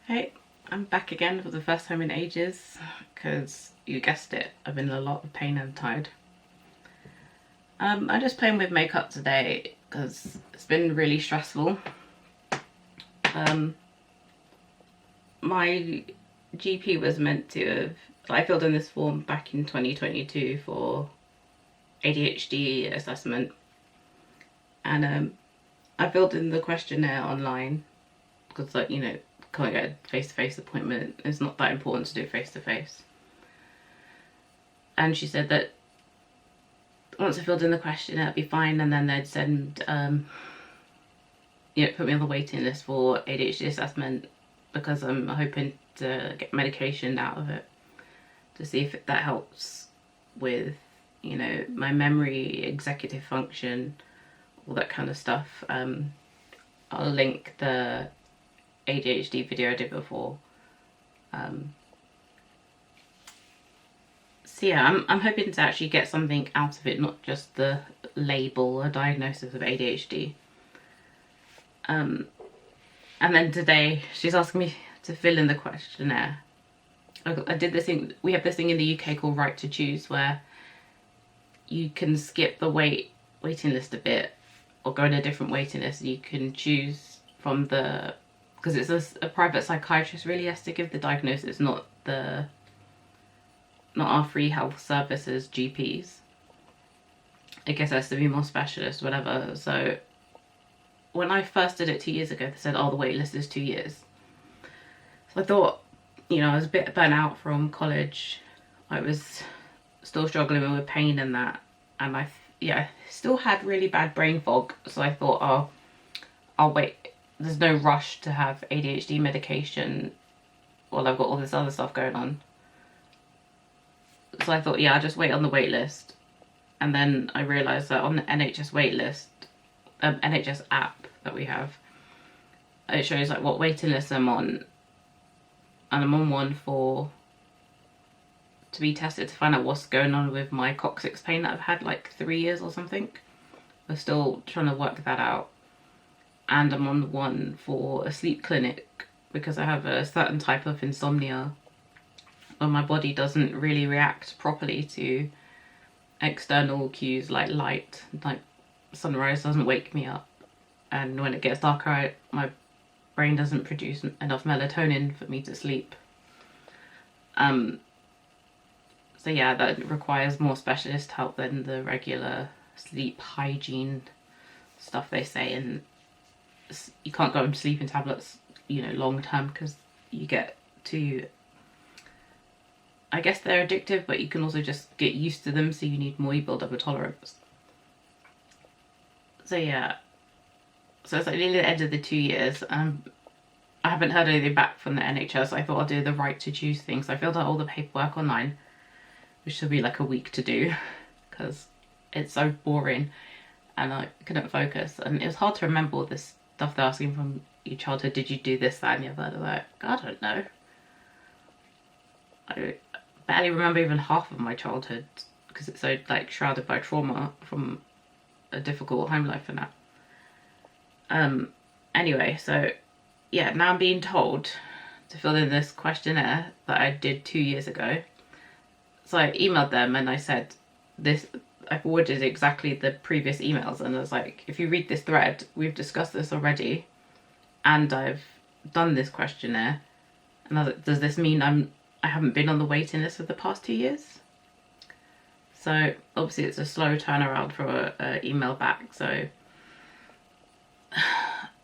Hey, I'm back again for the first time in ages because you guessed it, I've been in a lot of pain and tired. I'm just playing with makeup today because it's been really stressful. My GP was meant to have, I filled in this form back in 2022 for ADHD assessment, and I filled in the questionnaire online because, like, you know, can't get a face-to-face appointment. It's not that important to do face-to-face. And she said that once I filled in the questionnaire, it'd be fine, and then they'd send, put me on the waiting list for ADHD assessment because I'm hoping to get medication out of it to see if that helps with, you know, my memory, executive function, all that kind of stuff. I'll link the ADHD video I did before. So yeah, I'm hoping to actually get something out of it, not just the label or diagnosis of ADHD. And then today she's asking me to fill in the questionnaire. I did this thing, we have this thing in the UK called Right to Choose, where you can skip the waiting list a bit or go in a different waiting list. You can choose from the, because it's a private psychiatrist really has to give the diagnosis, not our free health services GPs. I guess it has to be more specialist, whatever. So when I first did it 2 years ago, they said, oh, the wait list is 2 years. So I thought, you know, I was a bit burnt out from college. I was still struggling with pain and that, and I still had really bad brain fog. So I thought, oh, I'll wait. There's no rush to have ADHD medication while I've got all this other stuff going on. So I thought, yeah, I'll just wait on the wait list. And then I realised that on the NHS wait list, NHS app that we have, it shows like what waiting list I'm on. And I'm on one to be tested to find out what's going on with my coccyx pain that I've had like 3 years or something. We're still trying to work that out. And I'm on one for a sleep clinic because I have a certain type of insomnia where my body doesn't really react properly to external cues like light. Like sunrise doesn't wake me up, and when it gets darker my brain doesn't produce enough melatonin for me to sleep. So yeah, that requires more specialist help than the regular sleep hygiene stuff they say, and you can't go on sleeping tablets, you know, long term because you get too, I guess they're addictive, but you can also just get used to them, so you need more, you build up a tolerance. So yeah, so it's like nearly the end of the 2 years. I haven't heard anything back from the NHS. I thought I'll do the Right to Choose thing. So I filled out all the paperwork online, which should be like a week to do because it's so boring and I couldn't focus. And it was hard to remember all this stuff they're asking from your childhood. Did you do this, that, and the other? Like, I don't know. I barely remember even half of my childhood because it's so like shrouded by trauma from a difficult home life and that. Anyway, so yeah, now I'm being told to fill in this questionnaire that I did 2 years ago. So I emailed them and I said this, I forwarded exactly the previous emails, and I was like, if you read this thread, we've discussed this already and I've done this questionnaire. And I was like, does this mean I haven't been on the waiting list for the past 2 years? So obviously it's a slow turnaround for an email back, so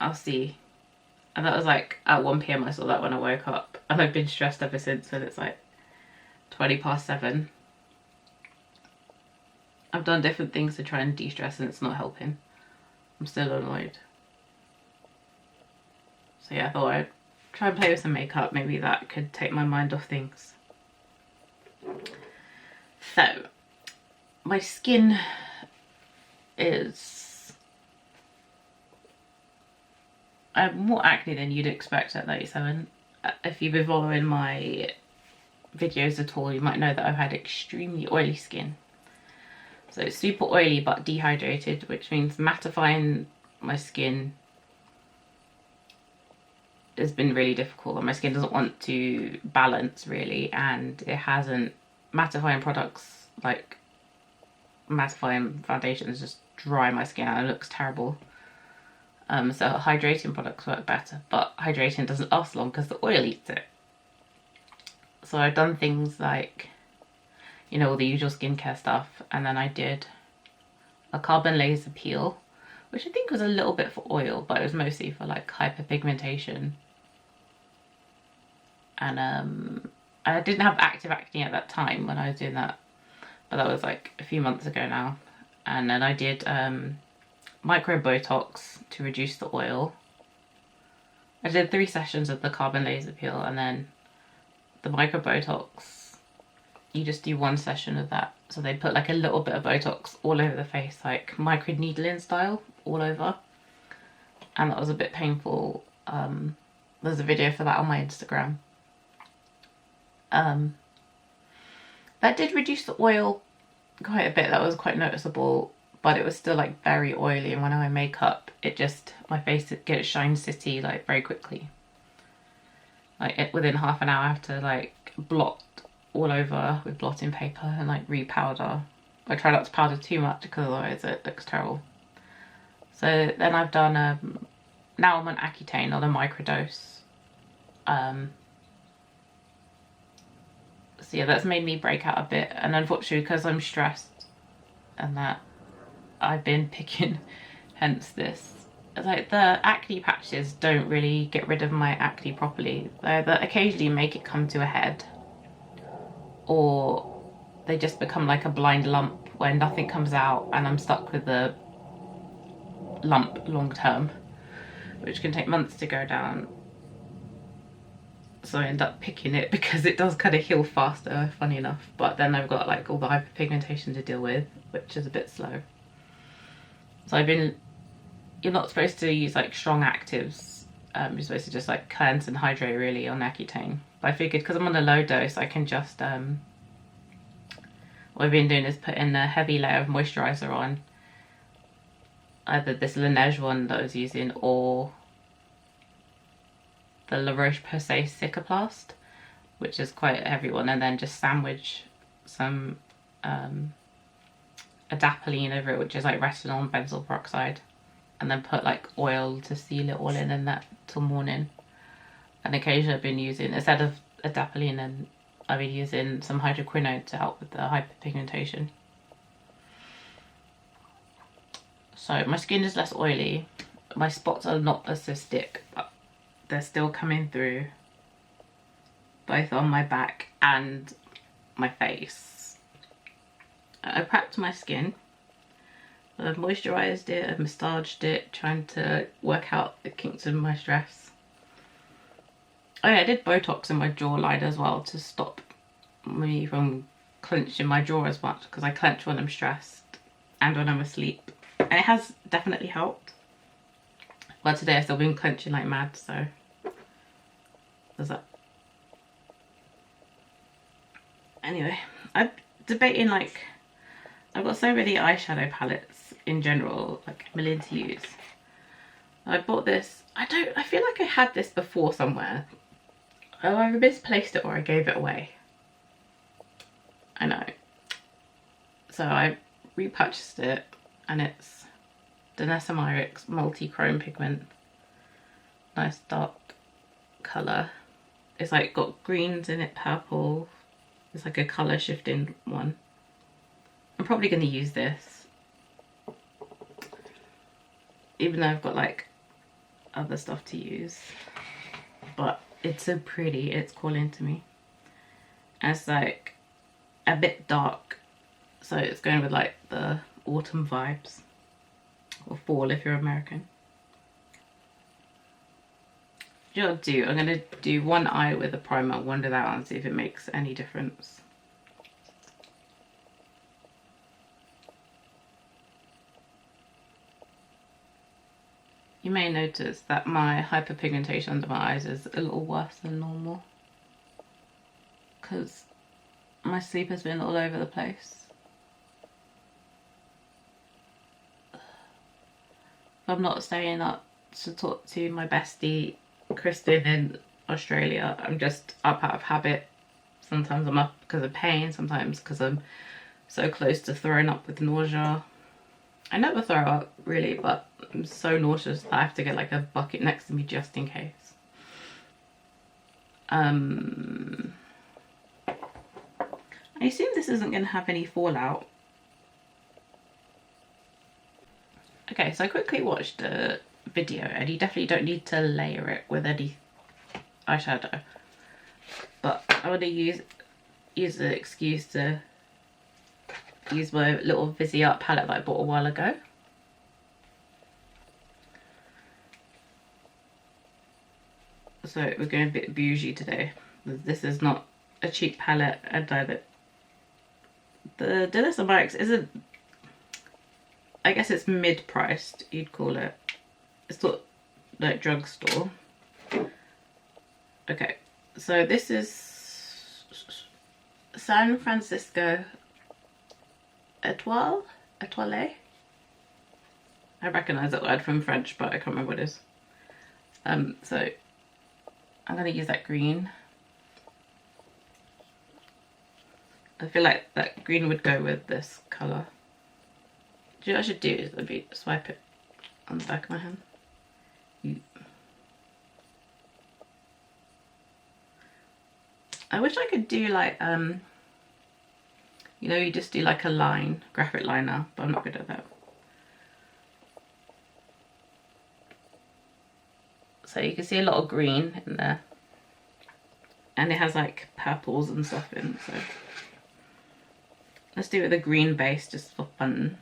I'll see. And that was like at 1 PM I saw that when I woke up, and I've been stressed ever since, and it's like 7:20. I've done different things to try and de-stress and it's not helping. I'm still annoyed. So yeah, I thought I'd try and play with some makeup. Maybe that could take my mind off things. So, my skin is... I have more acne than you'd expect at 37. If you've been following my videos at all, you might know that I've had extremely oily skin. So it's super oily but dehydrated, which means mattifying my skin has been really difficult, and my skin doesn't want to balance really, and it hasn't. Mattifying products like mattifying foundations just dry my skin out and it looks terrible. So hydrating products work better, but hydrating doesn't last long because the oil eats it. So I've done things like, you know, all the usual skincare stuff, and then I did a carbon laser peel, which I think was a little bit for oil, but it was mostly for like hyperpigmentation. And I didn't have active acne at that time when I was doing that, but that was like a few months ago now. And then I did micro Botox to reduce the oil. I did 3 sessions of the carbon laser peel, and then the micro Botox, you just do 1 session of that. So they put like a little bit of Botox all over the face, like micro needling style, all over. And that was a bit painful. There's a video for that on my Instagram. That did reduce the oil quite a bit. That was quite noticeable, but it was still like very oily, and when I wear makeup, it just, my face gets shine city like very quickly. Like within half an hour I have to like blot all over with blotting paper and like repowder. I try not to powder too much because otherwise it looks terrible. So then I've done now I'm on Accutane on a microdose. So yeah, that's made me break out a bit, and unfortunately because I'm stressed and that, I've been picking, hence this. Like the acne patches don't really get rid of my acne properly. They occasionally make it come to a head, or they just become like a blind lump where nothing comes out and I'm stuck with the lump long term, which can take months to go down. So I end up picking it because it does kind of heal faster, funny enough, but then I've got like all the hyperpigmentation to deal with, which is a bit slow. So you're not supposed to use like strong actives, you're supposed to just like cleanse and hydrate really on Accutane. But I figured because I'm on a low dose, I can just, what I've been doing is put in a heavy layer of moisturiser on, either this Laneige one that I was using or the La Roche-Posay Cicaplast, which is quite a heavy one, and then just sandwich some adapalene over it, which is like retinol and benzoyl peroxide, and then put like oil to seal it all in, and that till morning. And occasionally I've been using, instead of adapalene, and I've been using some hydroquinone to help with the hyperpigmentation. So my skin is less oily, my spots are not as cystic, but they're still coming through, both on my back and my face. I prepped my skin. I've moisturised it, I've massaged it, trying to work out the kinks of my stress. Oh yeah, I did Botox in my jawline as well to stop me from clenching my jaw as much, because I clench when I'm stressed and when I'm asleep. And it has definitely helped. Well, today I've still been clenching like mad, so there's that. Anyway, I'm debating, like, I've got so many eyeshadow palettes in general, like a million to use. I bought this, I feel like I had this before somewhere. Oh, I misplaced it or I gave it away. I know. So I repurchased it, and it's Danessa Myricks Multi-Chrome Pigment. Nice dark colour. It's like got greens in it, purple. It's like a colour shifting one. I'm probably going to use this, even though I've got like other stuff to use. But it's so pretty, it's calling to me. And it's like a bit dark, so it's going with like the autumn vibes, or fall if you're American. You know what I'll do? I'm going to do one eye with a primer, one without, and see if it makes any difference. You may notice that my hyperpigmentation under my eyes is a little worse than normal, because my sleep has been all over the place. If I'm not staying up to talk to my bestie Kristen in Australia. I'm just up out of habit. Sometimes I'm up because of pain, sometimes because I'm so close to throwing up with nausea. I never throw up really, but I'm so nauseous that I have to get like a bucket next to me just in case. I assume this isn't going to have any fallout. Okay, so I quickly watched the video, and you definitely don't need to layer it with any eyeshadow. But I want to use the excuse to use my little Viseart palette that I bought a while ago. So we're going a bit bougie today. This is not a cheap palette, and the Danessa Myricks isn't, I guess it's mid-priced, you'd call it. It's not like drugstore. Okay, so this is San Francisco Étoile? Étoile? I recognise that word from French, but I can't remember what it is. So I'm going to use that green. I feel like that green would go with this colour. Do you know what I should do is maybe swipe it on the back of my hand. I wish I could do like, you know, you just do like a line, graphic liner, but I'm not good at that. So you can see a lot of green in there. And it has like purples and stuff in, so let's do it with a green base just for fun.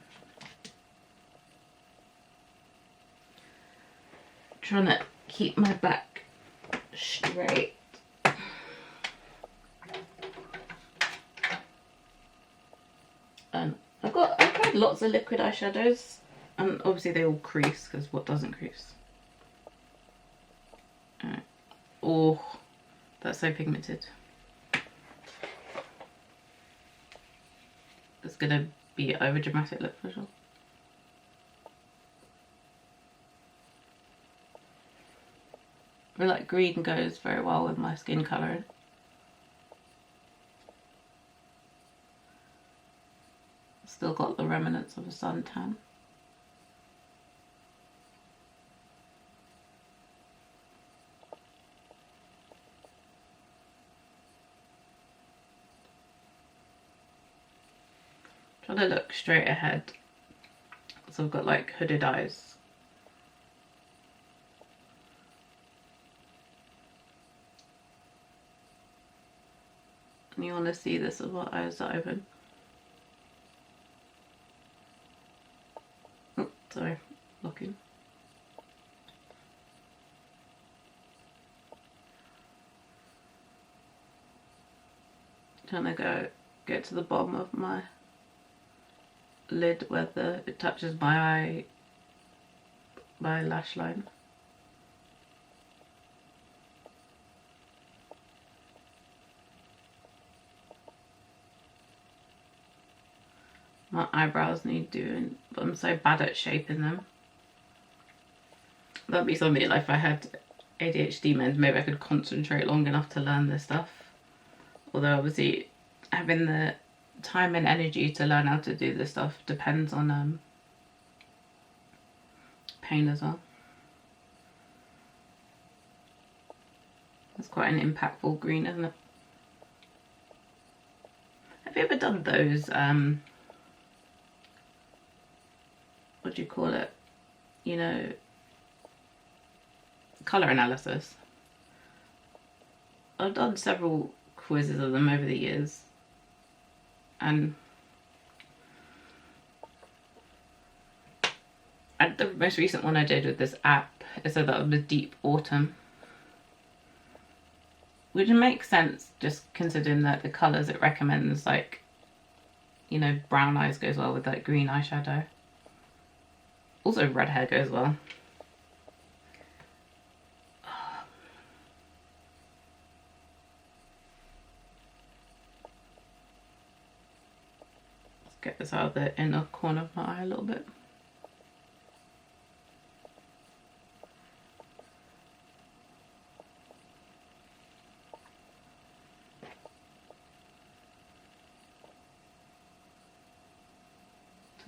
Trying to keep my back straight. And I've tried lots of liquid eyeshadows, and obviously they all crease, because what doesn't crease? Alright. Oh, that's so pigmented. It's gonna be an over dramatic look for sure. I feel like green goes very well with my skin colour. Still got the remnants of a suntan. Try to look straight ahead. So I've got like hooded eyes. And you want to see this with my eyes are open. Oh, sorry, looking. Trying to get to the bottom of my lid where it touches my lash line. My eyebrows need doing, but I'm so bad at shaping them. That'd be something like if I had ADHD meds, maybe I could concentrate long enough to learn this stuff. Although obviously having the time and energy to learn how to do this stuff depends on pain as well. It's quite an impactful green, isn't it? Have you ever done those what do you call it, you know, colour analysis? I've done several quizzes of them over the years, and the most recent one I did with this app, it said that was deep autumn, which makes sense just considering that the colours it recommends, like, you know, brown eyes goes well with like green eyeshadow. Also red hair goes well. Let's get this out of the inner corner of my eye a little bit.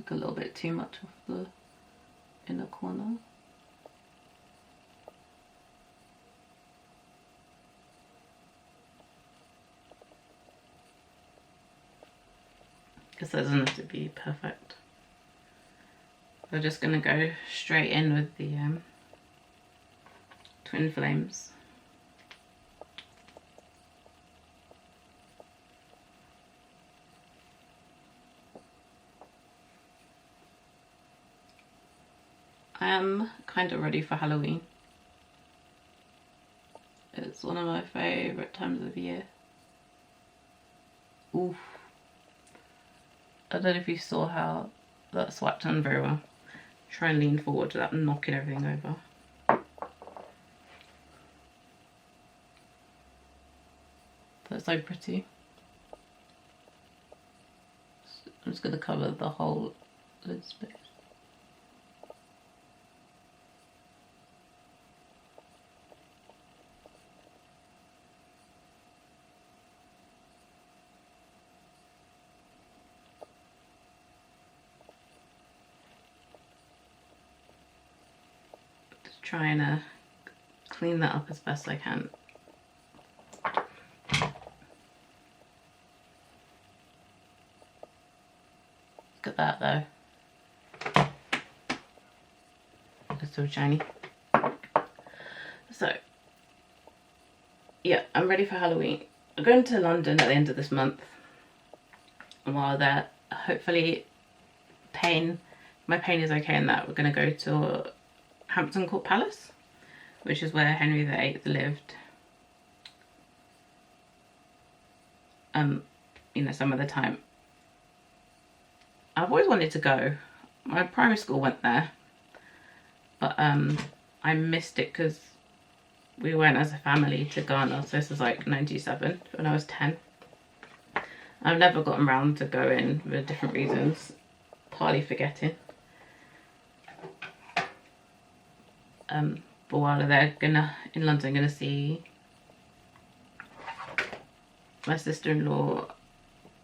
Took a little bit too much off the inner corner. Because that doesn't have to be perfect. We're just going to go straight in with the Twin Flames. I am kind of ready for Halloween. It's one of my favourite times of the year. Oof. I don't know if you saw how that swapped on very well. Try and lean forward without knocking everything over. That's so pretty. I'm just going to cover the whole lid space. Trying to clean that up as best I can. Look at that though. It's so shiny. So yeah, I'm ready for Halloween. I'm going to London at the end of this month. And while there, hopefully my pain is okay in that. We're going to go to Hampton Court Palace, which is where Henry VIII lived. You know, some of the time. I've always wanted to go. My primary school went there, but I missed it because we went as a family to Ghana. So this was like 97 when I was 10. I've never gotten around to going for different reasons, partly forgetting. But while they're in London, gonna see my sister-in-law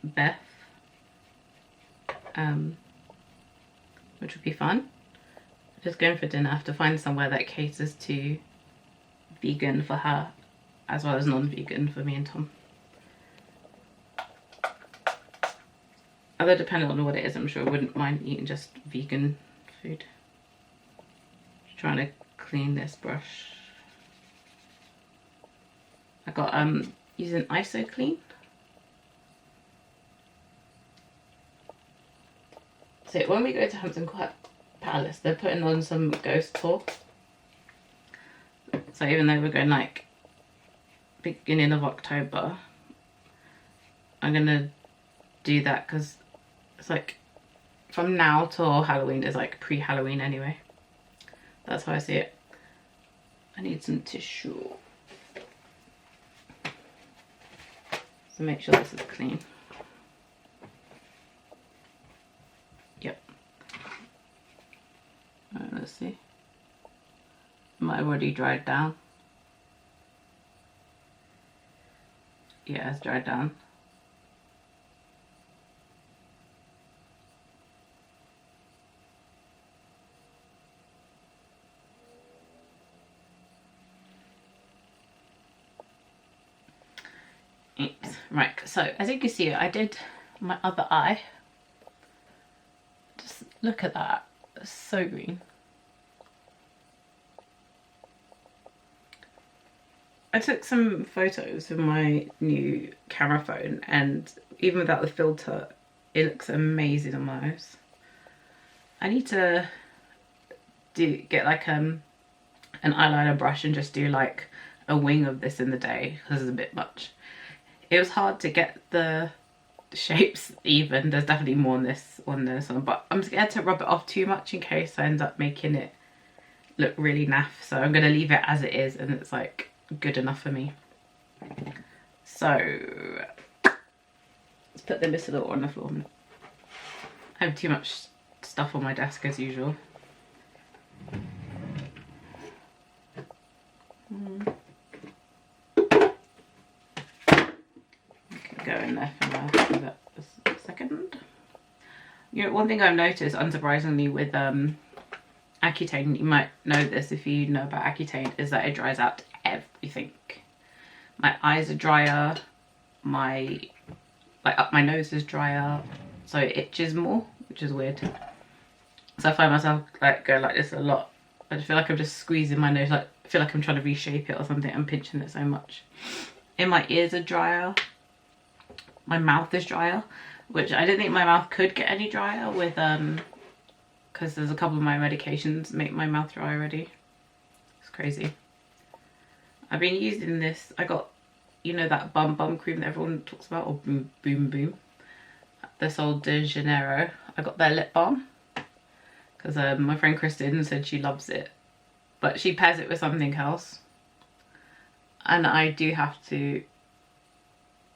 Beth, which would be fun. Just going for dinner. I have to find somewhere that caters to vegan for her as well as non-vegan for me and Tom. Although depending on what it is, I'm sure I wouldn't mind eating just vegan food. Just trying to clean this brush. I got using ISO Clean. So when we go to Hampton Court Palace, they're putting on some ghost tour. So even though we're going like beginning of October, I'm gonna do that because it's like from now till Halloween is like pre-Halloween anyway. That's how I see it. I need some tissue. So make sure this is clean. Yep. Alright, let's see. Might have already dried down. Yeah, it's dried down. Right, so as you can see, I did my other eye. Just look at that, it's so green. I took some photos with my new camera phone, and even without the filter, it looks amazing on my eyes. I need to get like an eyeliner brush and just do like a wing of this in the day because it's a bit much. It was hard to get the shapes even. There's definitely more on this one, but I'm scared to rub it off too much in case I end up making it look really naff. So I'm gonna leave it as it is, and it's like good enough for me. So let's put the Mistador on the floor. I have too much stuff on my desk as usual. Go in there for a second. You know, one thing I've noticed, unsurprisingly, with Accutane, you might know this if you know about Accutane, is that it dries out everything. My eyes are drier, like up my nose is drier, so it itches more, which is weird. So I find myself like going like this a lot. I just feel like I'm just squeezing my nose, like I feel like I'm trying to reshape it or something. I'm pinching it so much. And my ears are drier. My mouth is drier, which I didn't think my mouth could get any drier with because there's a couple of my medications make my mouth dry already. It's crazy. I've been using this. I got, you know, that bum cream that everyone talks about, or boom. This old de Janeiro. I got their lip balm because my friend Kristen said she loves it, but she pairs it with something else, and I do have to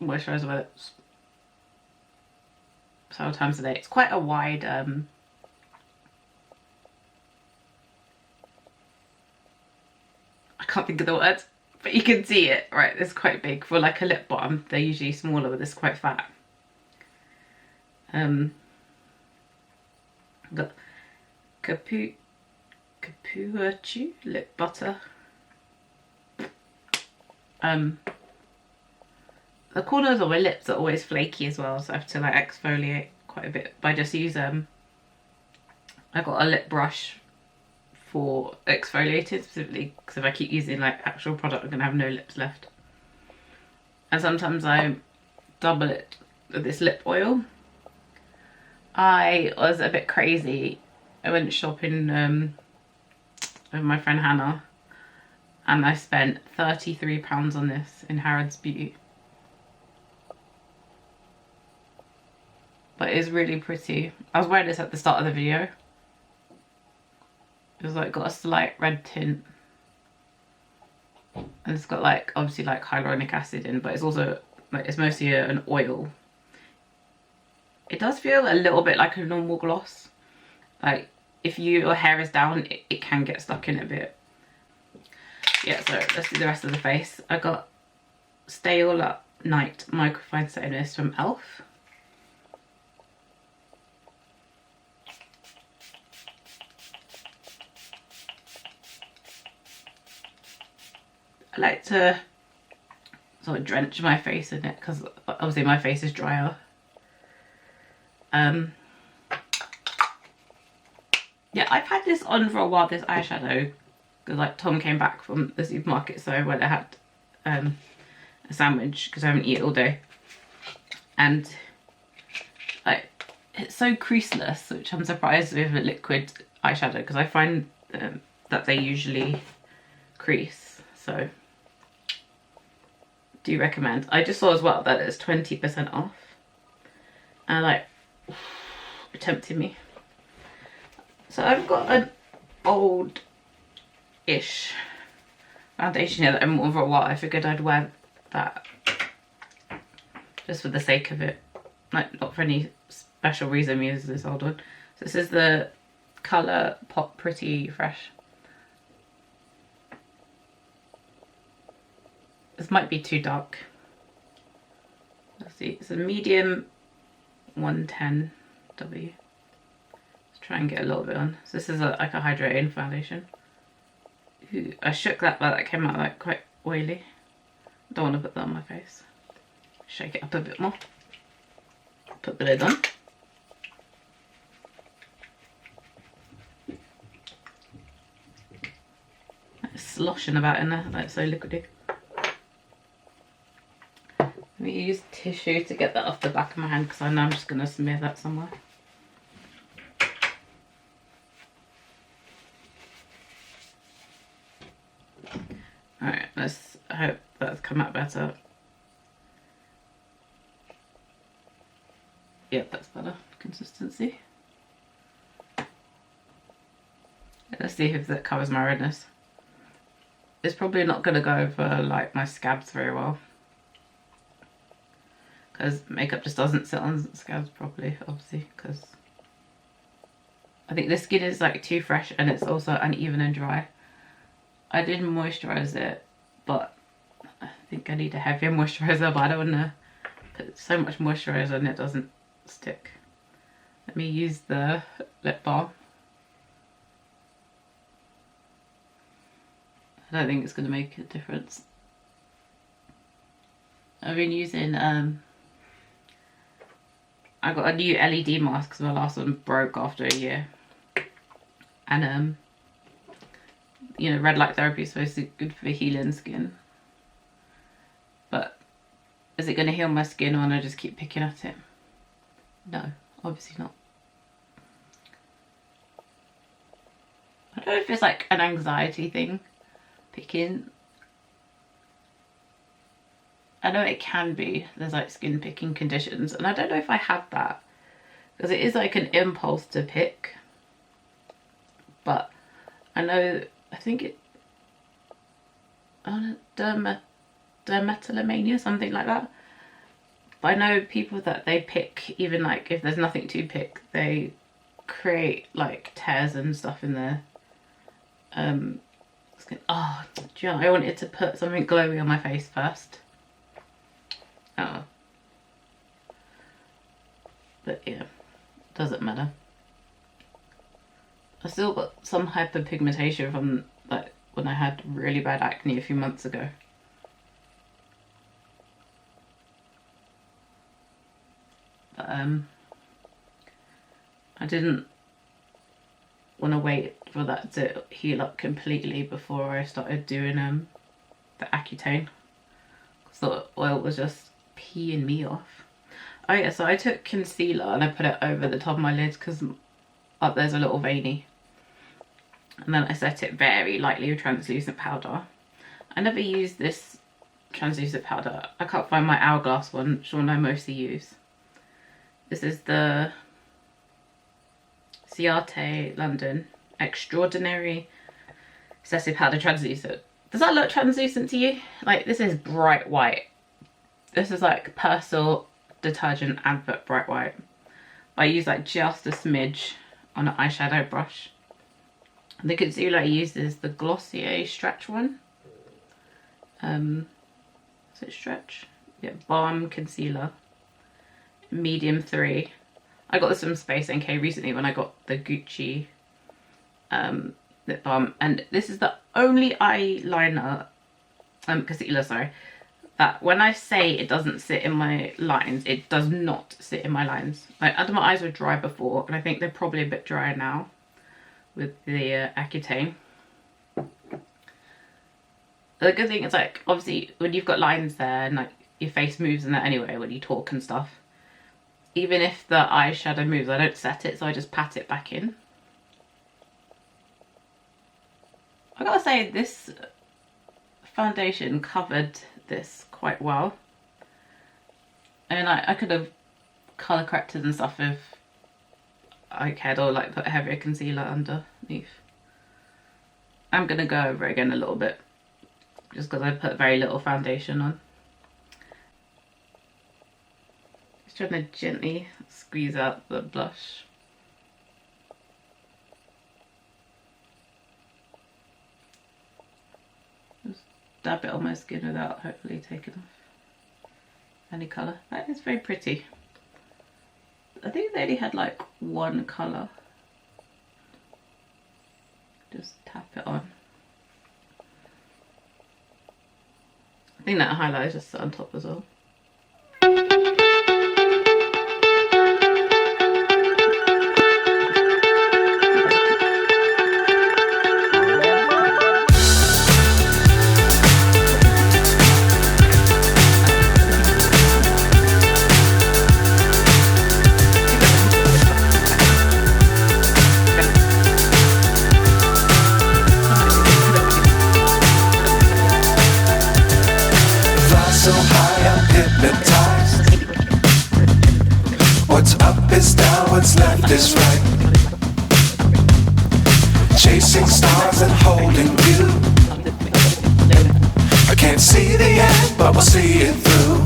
moisturize my lips several times a day. It's quite a wide I can't think of the words, but you can see it, right? It's quite big for like a lip balm. They're usually smaller, but this is quite fat. Got Capuachu lip butter. The corners of my lips are always flaky as well, so I have to like exfoliate quite a bit. But I just use I got a lip brush for exfoliating specifically, because if I keep using like actual product, I'm gonna have no lips left. And sometimes I double it with this lip oil. I was a bit crazy. I went shopping with my friend Hannah, and I spent £33 on this in Harrods Beauty. But it's really pretty. I was wearing this at the start of the video. It's like got a slight red tint, and it's got like obviously like hyaluronic acid in, but it's also like it's mostly an oil. It does feel a little bit like a normal gloss. Like if your hair is down, it can get stuck in it a bit. Yeah, so let's do the rest of the face. I got Stay All Up Night Microfine Setting Mist from ELF. I like to sort of drench my face in it because obviously my face is drier. Yeah, I've had this on for a while, this eyeshadow, because like Tom came back from the supermarket, so I went and had a sandwich because I haven't eaten all day, and like it's so creaseless, which I'm surprised with a liquid eyeshadow because I find that they usually crease. So do recommend. I just saw as well that it's 20% off, and like it tempted me. So I've got an old-ish foundation here that I'm worn for a while. I figured I'd wear that just for the sake of it, like not for any special reason. I'm using this old one. So this is the Colourpop Pretty Fresh. This might be too dark. Let's see, it's a medium 110W. Let's try and get a little bit on. So this is like a hydrating foundation. Ooh, I shook that, but that came out like quite oily. Don't want to put that on my face. Shake it up a bit more. Put the lid on. It's sloshing about in there, like so liquidy. Let me use tissue to get that off the back of my hand because I know I'm just going to smear that somewhere. Alright, let's hope that's come out better. Yep, that's better consistency. Let's see if that covers my redness. It's probably not going to go over like my scabs very well, because makeup just doesn't sit on scabs properly, obviously, because I think the skin is like too fresh and it's also uneven and dry. I did moisturise it, but I think I need a heavier moisturiser, but I don't want to put so much moisturiser and it doesn't stick. Let me use the lip balm. I don't think it's going to make a difference. I've been using, I got a new LED mask because my last one broke after a year. And, you know, red light therapy is supposed to be good for healing skin. But is it going to heal my skin or will I just keep picking at it? No, obviously not. I don't know if it's like an anxiety thing, picking. I know it can be, there's like skin picking conditions, and I don't know if I have that, because it is like an impulse to pick, but I know, I think it, dermatillomania, something like that. But I know people that they pick, even like if there's nothing to pick, they create like tears and stuff in their skin. Oh, do you know, I wanted to put something glowy on my face first. Oh. But yeah, doesn't matter. I still got some hyperpigmentation from like when I had really bad acne a few months ago. But I didn't want to wait for that to heal up completely before I started doing the Accutane. I thought oil was just peeing me off. Oh yeah, so I took concealer and I put it over the top of my lid because up there's a little veiny. And then I set it very lightly with translucent powder. I never use this translucent powder. I can't find my Hourglass one, which one I mostly use. This is the Viseart London Extraordinary Excessive Powder Translucent. Does that look translucent to you? Like, this is bright white. This is like Persil detergent advert bright white. I use like just a smidge on an eyeshadow brush. The concealer I use is the Glossier Stretch one. Is it Stretch? Yeah, Balm Concealer. Medium 3. I got this from Space NK recently when I got the Gucci lip balm. And this is the only eyeliner, concealer, sorry, that when I say it doesn't sit in my lines, it does not sit in my lines. Like, under my eyes were dry before, and I think they're probably a bit drier now with the Accutane. The good thing is, like, obviously when you've got lines there and like your face moves in that anyway when you talk and stuff, even if the eyeshadow moves, I don't set it, so I just pat it back in. I gotta say, this foundation covered this quite well. And I could have colour corrected and stuff if I cared, or like put a heavier concealer underneath. I'm gonna go over it again a little bit, just because I put very little foundation on. Just trying to gently squeeze out the blush. Just dab it on my skin without hopefully taking off any colour. That is very pretty. I think they only had like one colour. Just tap it on. I think that highlight is just on top as well. What's left is right. Chasing stars and holding you. I can't see the end, but we'll see it through.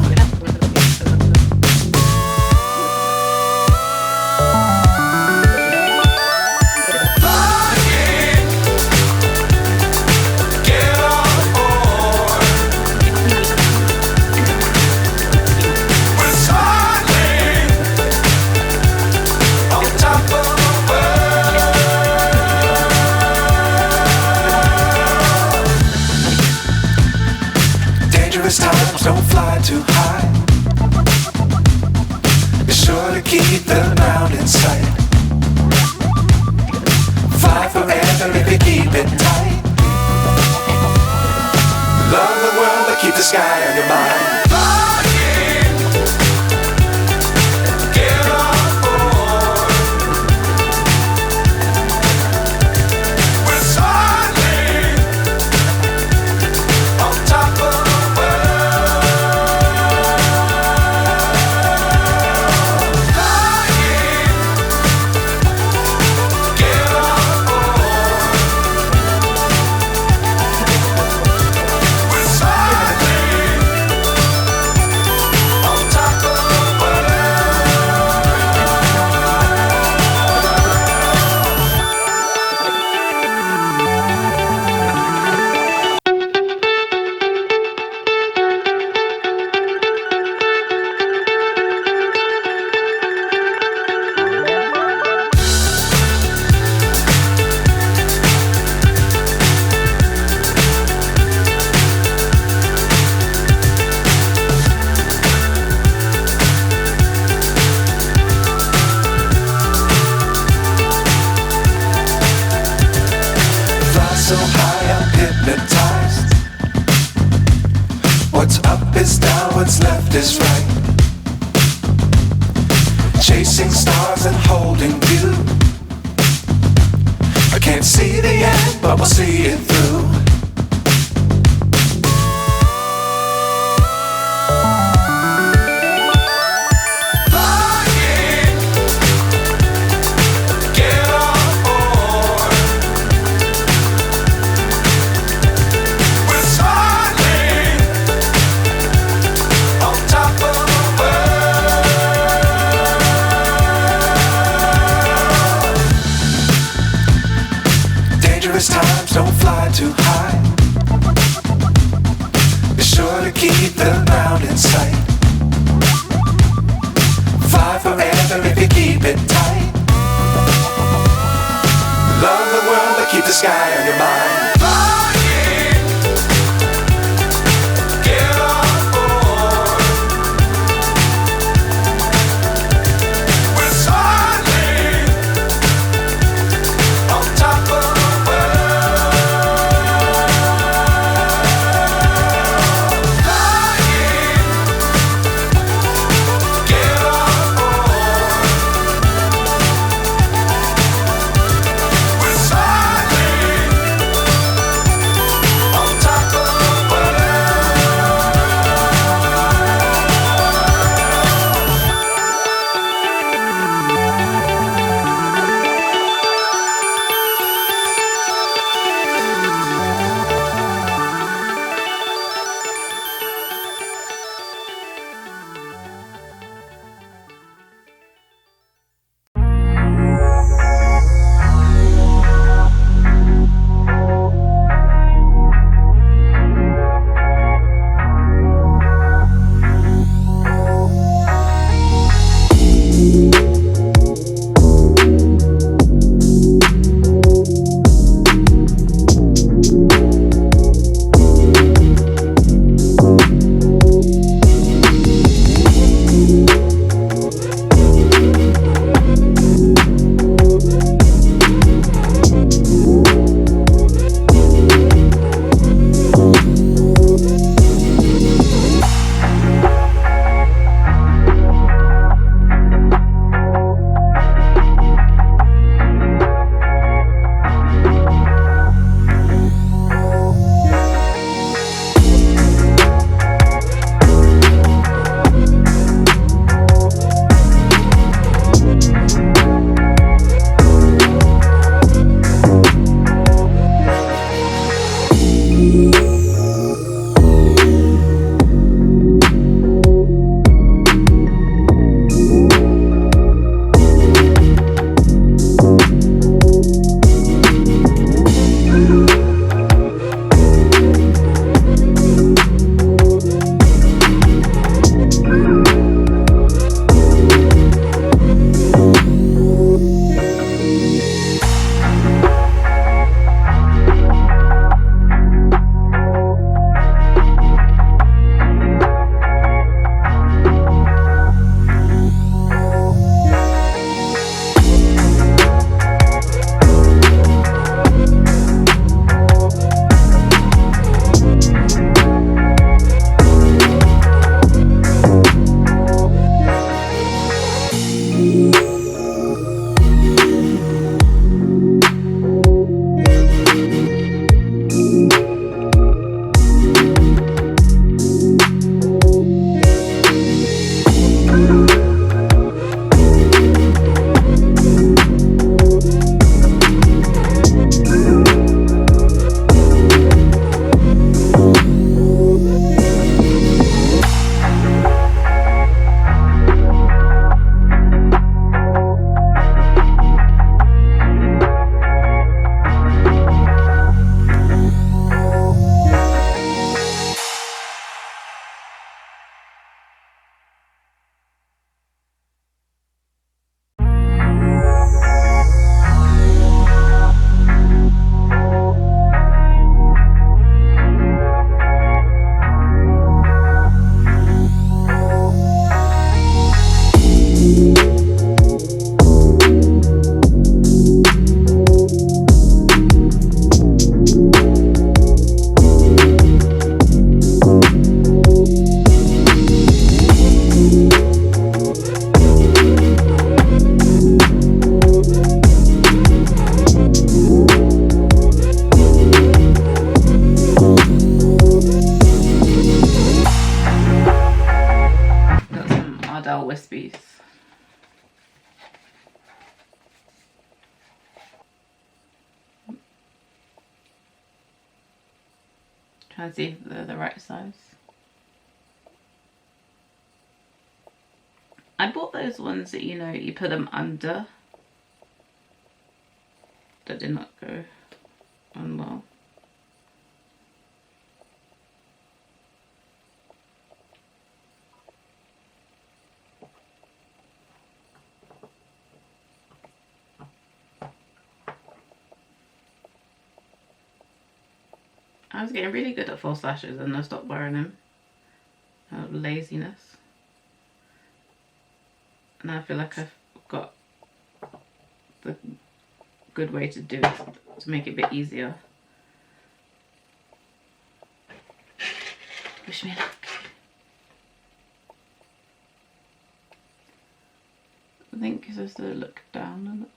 Dangerous times, don't fly too high. Be sure to keep the ground in sight. Fly forever if you keep it tight. Love the world but keep the sky on your mind. So high I'm hypnotized. What's up is down, what's left is right. Chasing stars and holding you. I can't see the end, but we'll see it through. Times don't fly too high. Be sure to keep the ground in sight. Fly forever if you keep it tight. Love the world but keep the sky on your mind. XL wispies. Trying to see if they're the right size. I bought those ones that, you know, you put them under. That did not go on well. I was getting really good at false lashes and I stopped wearing them out of laziness. And I feel like I've got the good way to do it to make it a bit easier. Wish me luck. I think you're supposed to look down on it.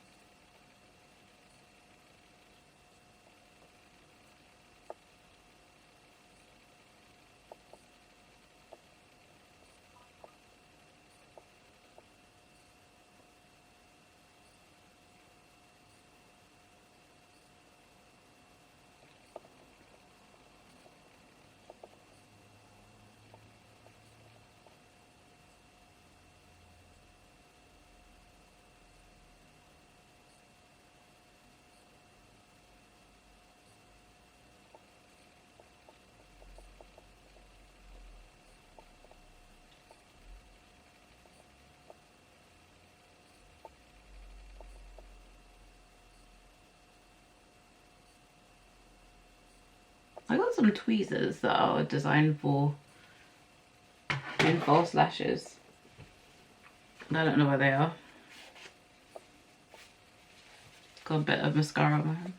I got some tweezers that are designed for doing false lashes. I don't know where they are. Got a bit of mascara on my hand.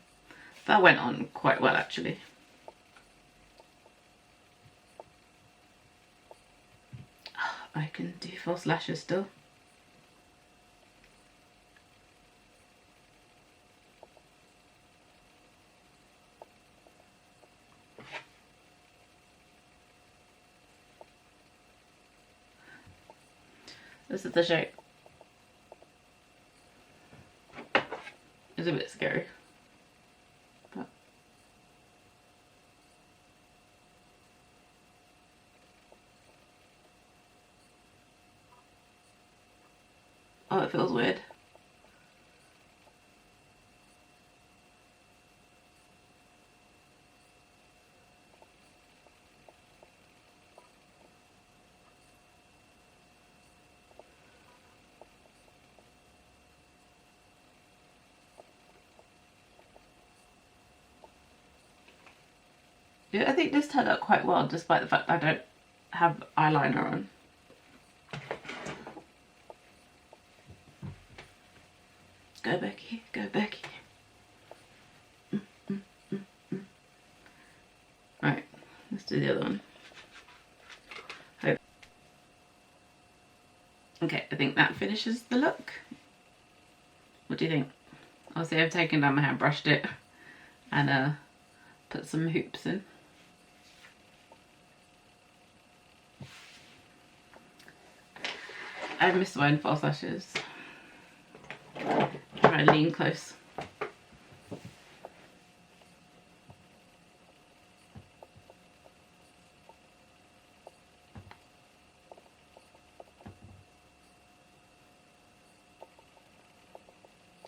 That went on quite well actually. I can do false lashes still. This is the shape. It's a bit scary. But oh, it feels weird. Yeah, I think this turned out quite well despite the fact I don't have eyeliner on. Go Becky, go Becky. Right, let's do the other one. Okay, I think that finishes the look. What do you think? Obviously I've taken down my hair, brushed it, and put some hoops in. I've missed my own false lashes. Try and lean close.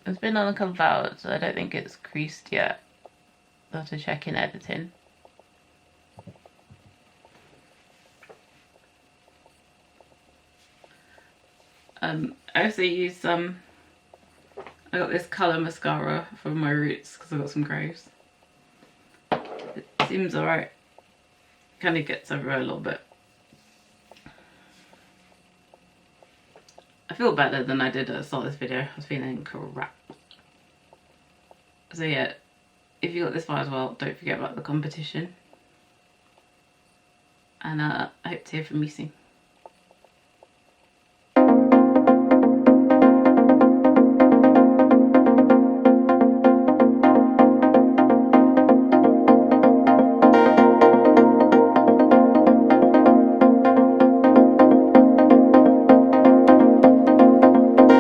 It's been on a couple of hours, so I don't think it's creased yet. I'll have to check in editing. I also use some, I got this colour mascara from my roots because I got some grays. It seems alright. Kind of gets everywhere a little bit. I feel better than I did at the start of this video. I was feeling crap. So yeah, if you got this far as well, don't forget about the competition. And I hope to hear from you soon.